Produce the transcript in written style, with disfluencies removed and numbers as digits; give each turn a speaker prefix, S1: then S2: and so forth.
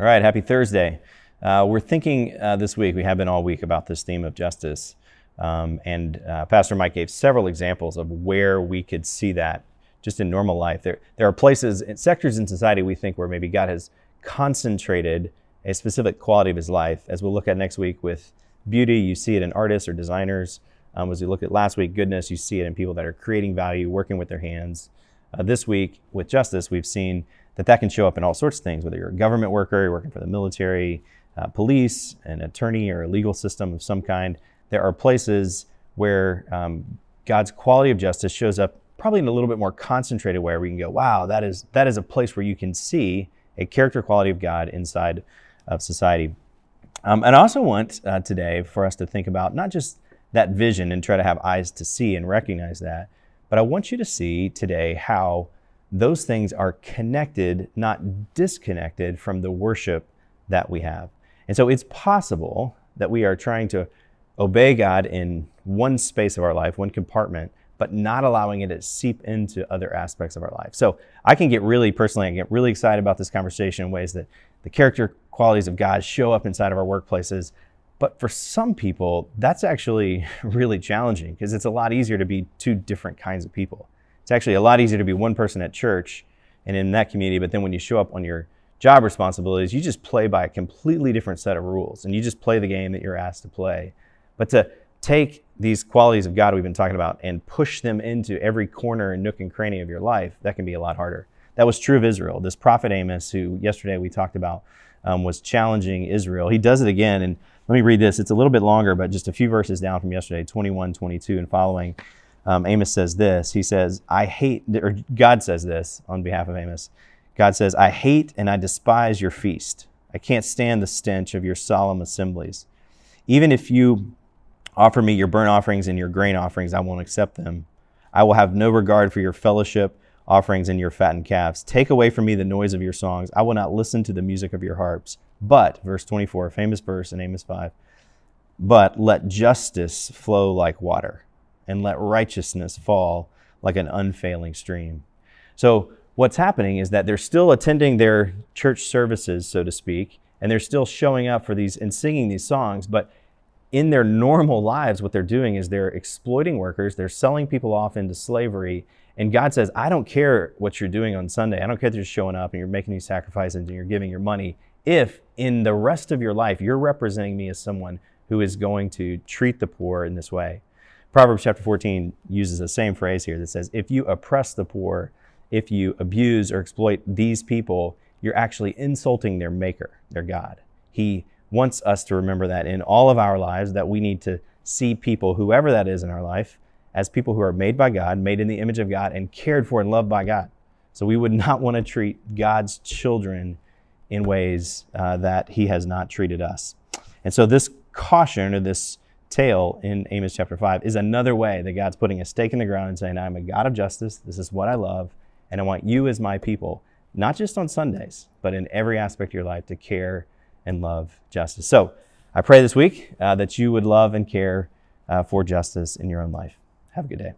S1: All right, happy Thursday. We're thinking this week, we have been all week, about this theme of justice. And Pastor Mike gave several examples of where we could see that just in normal life. There are places, sectors in society we think where maybe God has concentrated a specific quality of his life. As we'll look at next week with beauty, you see it in artists or designers. As we looked at last week, goodness, you see it in people that are creating value, working with their hands. This week with justice, we've seen that can show up in all sorts of things, whether you're a government worker, you're working for the military, police, an attorney, or a legal system of some kind. There are places where God's quality of justice shows up probably in a little bit more concentrated way, where we can go, wow, that is a place where you can see a character quality of God inside of society. And I also want today for us to think about not just that vision and try to have eyes to see and recognize that, but I want you to see today how those things are connected, not disconnected from the worship that we have. And so it's possible that we are trying to obey God in one space of our life, one compartment, but not allowing it to seep into other aspects of our life. So I can get really excited about this conversation in ways that the character qualities of God show up inside of our workplaces. But for some people, that's actually really challenging, because it's a lot easier to be two different kinds of people. It's actually a lot easier to be one person at church and in that community, but then when you show up on your job responsibilities, you just play by a completely different set of rules, and you just play the game that you're asked to play. But to take these qualities of God we've been talking about and push them into every corner and nook and cranny of your life, that can be a lot harder. That was true of Israel. This prophet Amos, who yesterday we talked about, was challenging Israel. He does it again, and let me read this. It's a little bit longer, but just a few verses down from yesterday, 21, 22 and following. Amos says this. He says, God says this on behalf of Amos. God says, I hate and I despise your feast. I can't stand the stench of your solemn assemblies. Even if you offer me your burnt offerings and your grain offerings, I won't accept them. I will have no regard for your fellowship offerings and your fattened calves. Take away from me the noise of your songs. I will not listen to the music of your harps. But, verse 24, a famous verse in Amos 5, but let justice flow like water, and let righteousness fall like an unfailing stream. So what's happening is that they're still attending their church services, so to speak, and they're still showing up for these and singing these songs, but in their normal lives, what they're doing is they're exploiting workers, they're selling people off into slavery, and God says, I don't care what you're doing on Sunday. I don't care if you're showing up and you're making these sacrifices and you're giving your money, if in the rest of your life you're representing me as someone who is going to treat the poor in this way. Proverbs chapter 14 uses the same phrase here that says, if you oppress the poor, if you abuse or exploit these people, you're actually insulting their maker, their God. He wants us to remember that in all of our lives, that we need to see people, whoever that is in our life, as people who are made by God, made in the image of God, and cared for and loved by God. So we would not want to treat God's children in ways that he has not treated us. And so this caution, or this tale in Amos chapter 5, is another way that God's putting a stake in the ground and saying, I'm a God of justice, this is what I love, and I want you as my people, not just on Sundays, but in every aspect of your life, to care and love justice. So I pray this week that you would love and care for justice in your own life. Have a good day.